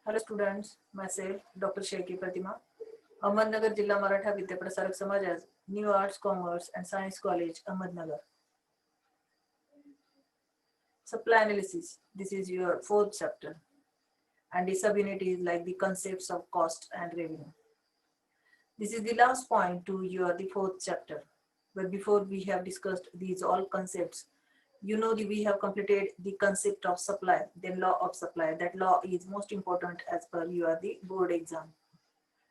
Hello students, myself Dr. Shaiki Pratima, Ahmednagar Jilla Maratha Vidyaprasarak Samaj, New Arts, Commerce and Science College, Ahmednagar. Supply analysis. This is your fourth chapter, and the subunit is like the concepts of cost and revenue. This is the last point to your the fourth chapter. But before we have discussed these all concepts, we have completed the concept of supply, then law of supply. That law is most important as per your the board exam.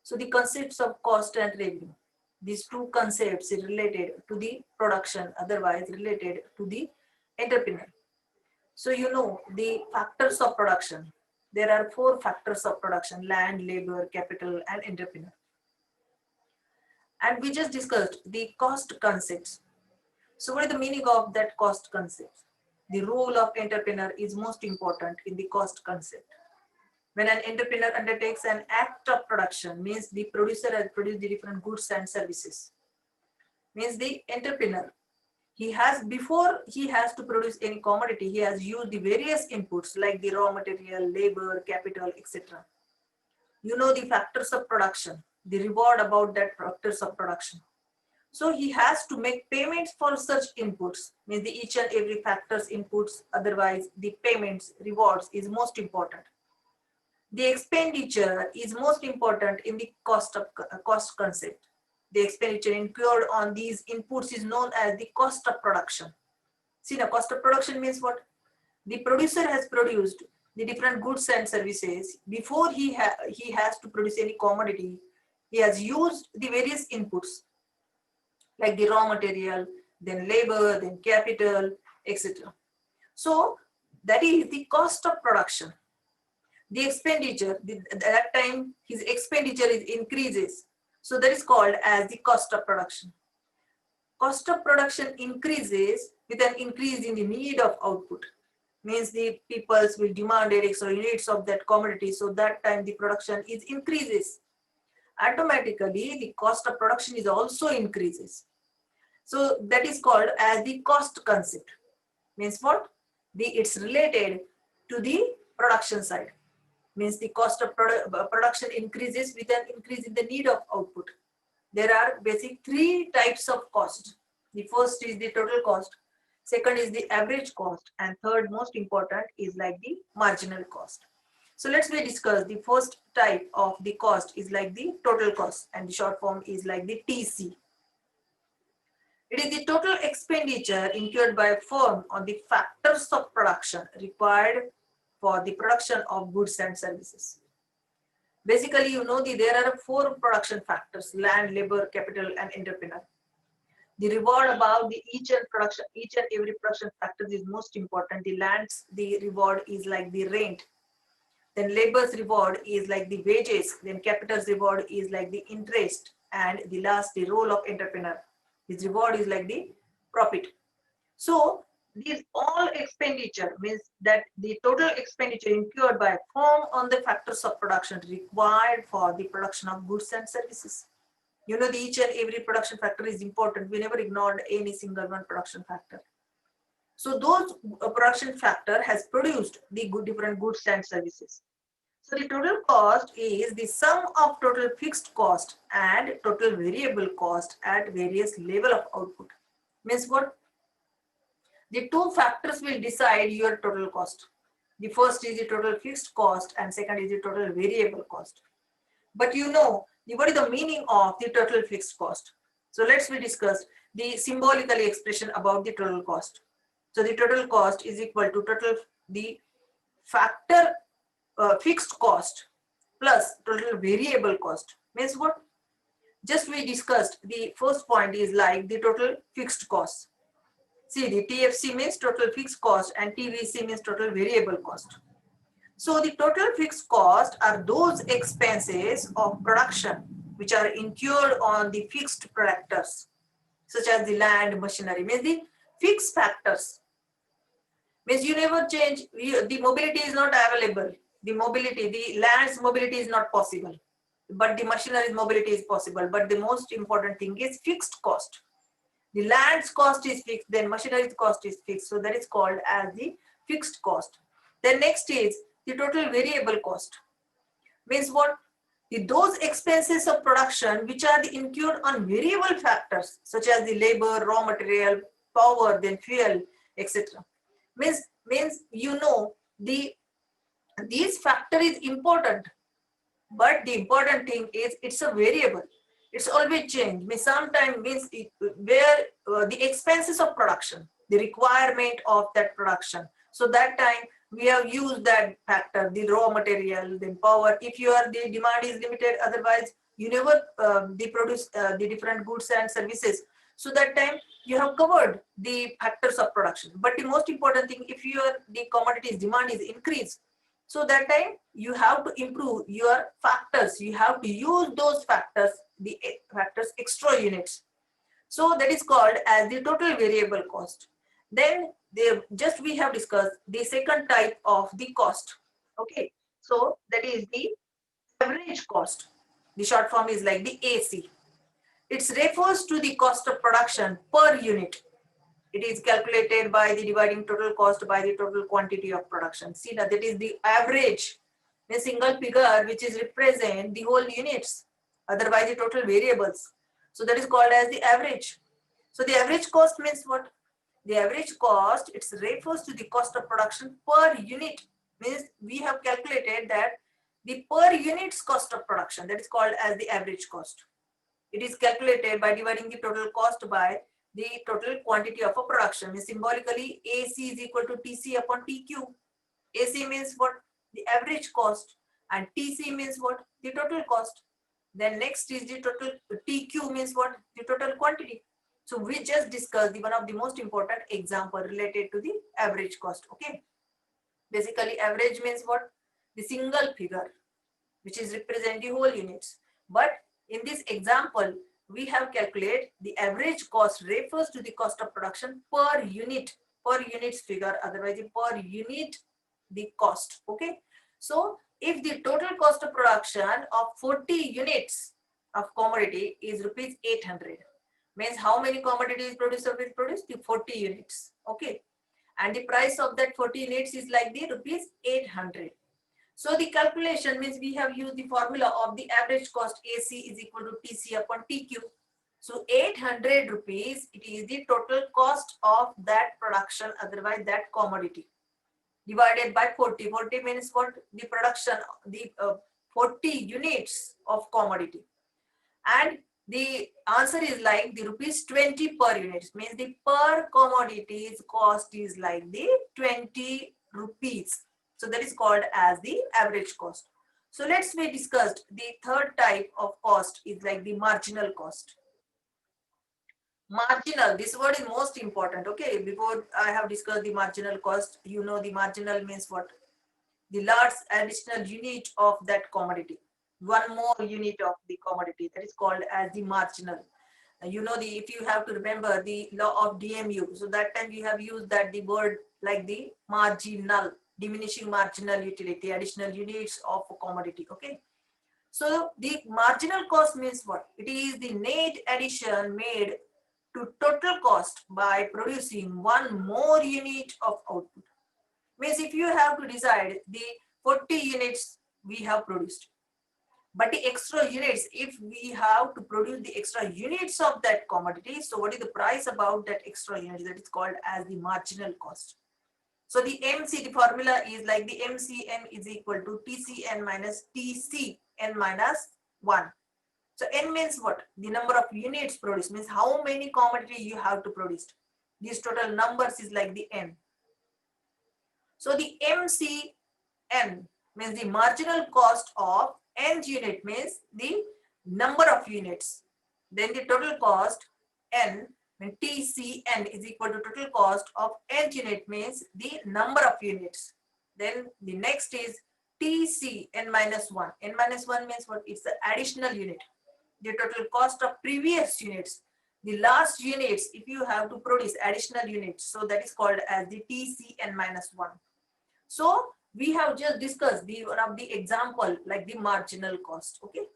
So the concepts of cost and revenue, these two concepts are related to the production, otherwise related to the entrepreneur. So the factors of production. There are four factors of production: land, labor, capital, and entrepreneur. And we just discussed the cost concepts. So what is the meaning of that cost concept? The role of entrepreneur is most important in the cost concept. When an entrepreneur undertakes an act of production, means the producer has produced the different goods and services. Means the entrepreneur, before he has to produce any commodity, he has used the various inputs like the raw material, labor, capital, etc. The factors of production, the reward about that factors of production. So he has to make payments for such inputs, means the each and every factors inputs, otherwise the payments, rewards is most important. The expenditure is most important in the cost concept. The expenditure incurred on these inputs is known as the cost of production. See, the cost of production means what? The producer has produced the different goods and services. Before he has to produce any commodity, he has used the various inputs like the raw material, then labor, then capital, etc. So that is the cost of production. The expenditure, at that time his expenditure is increases. So that is called as the cost of production. Cost of production increases with an increase in the need of output. Means the peoples will demand extra units of that commodity. So that time the production is increases. Automatically the cost of production is also increases. So that is called as the cost concept. Means what? It's related to the production side. Means the cost of production increases with an increase in the need of output. There are basic three types of cost. The first is the total cost, second is the average cost, and third most important is like the marginal cost. So let's discuss the first type of the cost is like the total cost, and the short form is like the TC. It is the total expenditure incurred by a firm on the factors of production required for the production of goods and services. Basically, there are four production factors: land, labor, capital, and entrepreneur. The reward about each and every production factor is most important. The land's the reward is like the rent. Then labor's reward is like the wages. Then capital's reward is like the interest. And the last, the role of entrepreneur. His reward is like the profit. So these all expenditure means that the total expenditure incurred by a firm on the factors of production required for the production of goods and services. The each and every production factor is important. We never ignored any single one production factor. So those production factor has produced the different goods and services. So the total cost is the sum of total fixed cost and total variable cost at various level of output. Means what? The two factors will decide your total cost. The first is the total fixed cost and second is the total variable cost. But what is the meaning of the total fixed cost? So let's discuss the symbolically expression about the total cost. So the total cost is equal to the factor fixed cost plus total variable cost. Means what? Just we discussed the first point is like the total fixed cost. See, the TFC means total fixed cost and TVC means total variable cost. So the total fixed cost are those expenses of production which are incurred on the fixed factors such as the land, machinery. Means the fixed factors. Means you never change, the mobility is not available. The land's mobility is not possible. But the machinery's mobility is possible. But the most important thing is fixed cost. The land's cost is fixed, then machinery's cost is fixed. So that is called as the fixed cost. Then next is the total variable cost. Means what? Those expenses of production which are incurred on variable factors such as the labor, raw material, power, then fuel, etc. Means the these factor is important, but the important thing is it's a variable. It's always change. Means sometimes means where the expenses of production, the requirement of that production. So that time we have used that factor, the raw material, then power. If the demand is limited, otherwise you never they produce the different goods and services. So that time you have covered the factors of production. But the most important thing, if the commodities demand is increased, so that time you have to improve your factors. You have to use those factors, the factors extra units. So that is called as the total variable cost. Then just we have discussed the second type of the cost. Okay, so that is the average cost. The short form is like the AC. It refers to the cost of production per unit. It is calculated by the dividing total cost by the total quantity of production. See that is the average, a single figure which is represent the whole units, otherwise the total variables. So that is called as the average. So the average cost means what? The average cost, it refers to the cost of production per unit. Means we have calculated that the per unit's cost of production, that is called as the average cost. It is calculated by dividing the total cost by the total quantity of a production. Means symbolically, AC is equal to TC upon TQ. AC means what? The average cost, and TC means what? The total cost. Then next is the total. TQ means what? The total quantity. So we just discussed the one of the most important example related to the average cost. Okay. Basically, average means what? The single figure, which is represent the whole units. But in this example, we have calculated the average cost refers to the cost of production per unit's figure, otherwise per unit the cost. Okay. So if the total cost of production of 40 units of commodity is rupees 800, means how many commodities producer will produce? The 40 units. Okay. And the price of that 40 units is like the rupees 800. So the calculation means we have used the formula of the average cost AC is equal to TC upon TQ. So 800 rupees, it is the total cost of that production, otherwise that commodity, divided by 40. 40 means what? The production, the 40 units of commodity. And the answer is like the rupees 20 per unit. Means the per commodities cost is like the 20 rupees. So that is called as the average cost. So let's be discussed. The third type of cost is like the marginal cost. Marginal, this word is most important. Okay, before I have discussed the marginal cost, the marginal means what? The last additional unit of that commodity. One more unit of the commodity, that is called as the marginal. If you have to remember the law of DMU, so that time we have used that the word like the marginal, diminishing marginal utility, additional units of a commodity. Okay. So the marginal cost means what? It is the net addition made to total cost by producing one more unit of output. Means if you have to decide the 40 units we have produced, but the extra units, if we have to produce the extra units of that commodity, so what is the price about that extra unit? That is called as the marginal cost. So the MC, the formula is like the MCN is equal to TCN minus TCN minus 1. So N means what? The number of units produced, means how many commodity you have to produce. These total numbers is like the N. So the MCN means the marginal cost of nth unit, means the number of units. Then the total cost N, when TCN is equal to total cost of nth unit, means the number of units. Then the next is TCN minus 1. N minus 1 means what? It's the additional unit. The total cost of previous units. The last units, if you have to produce additional units, so that is called as the TCN minus 1. So we have just discussed the one of the example like the marginal cost. Okay.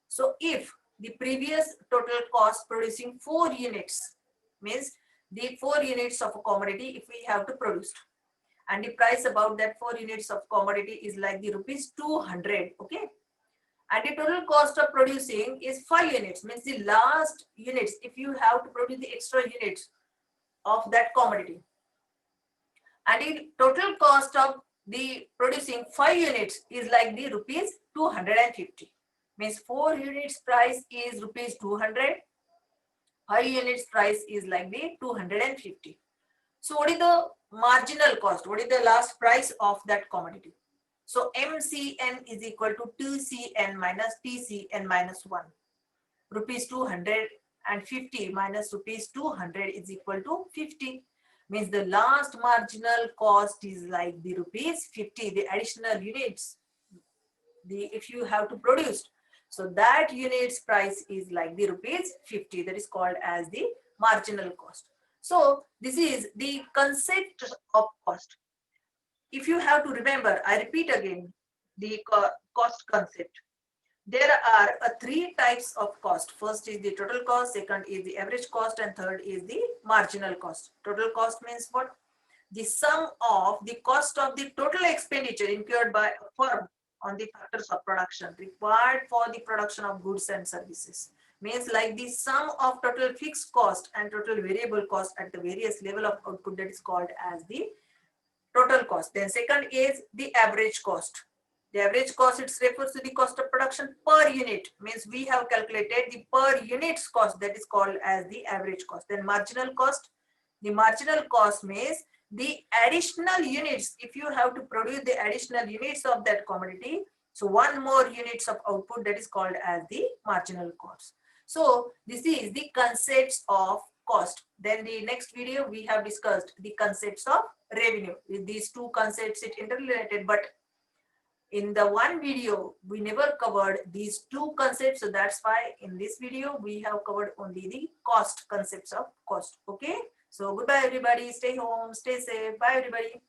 So if the previous total cost producing 4 units, means the 4 units of a commodity if we have to produce, and the price about that 4 units of commodity is like the rupees 200. Okay. And the total cost of producing is 5 units, means the last units, if you have to produce the extra units of that commodity. And the total cost of the producing 5 units is like the rupees 250. Means 4 units price is rupees 200. 5 units price is like the 250. So what is the marginal cost? What is the last price of that commodity? So MCN is equal to 2CN minus TCN minus 1. Rupees 250 minus rupees 200 is equal to 50. Means the last marginal cost is like the rupees 50, the additional units, if you have to produce. So that unit's price is like the rupees 50, that is called as the marginal cost. So this is the concept of cost. If you have to remember, I repeat again, the cost concept. There are 3 types of cost. First is the total cost, second is the average cost, and third is the marginal cost. Total cost means what? The sum of the cost of the total expenditure incurred by a firm on the factors of production required for the production of goods and services. Means like the sum of total fixed cost and total variable cost at the various level of output, that is called as the total cost. Then second is the average cost. The average cost, it refers to the cost of production per unit. Means we have calculated the per unit's cost, that is called as the average cost. Then marginal cost. The marginal cost means the additional units. If you have to produce the additional units of that commodity, so 1 more units of output, that is called as the marginal cost. So this is the concepts of cost. Then the next video we have discussed the concepts of revenue. With these 2 concepts, it interrelated, but in the one video we never covered these 2 concepts. So that's why in this video we have covered only the cost, concepts of cost. Okay, so goodbye everybody, stay home, stay safe, bye everybody.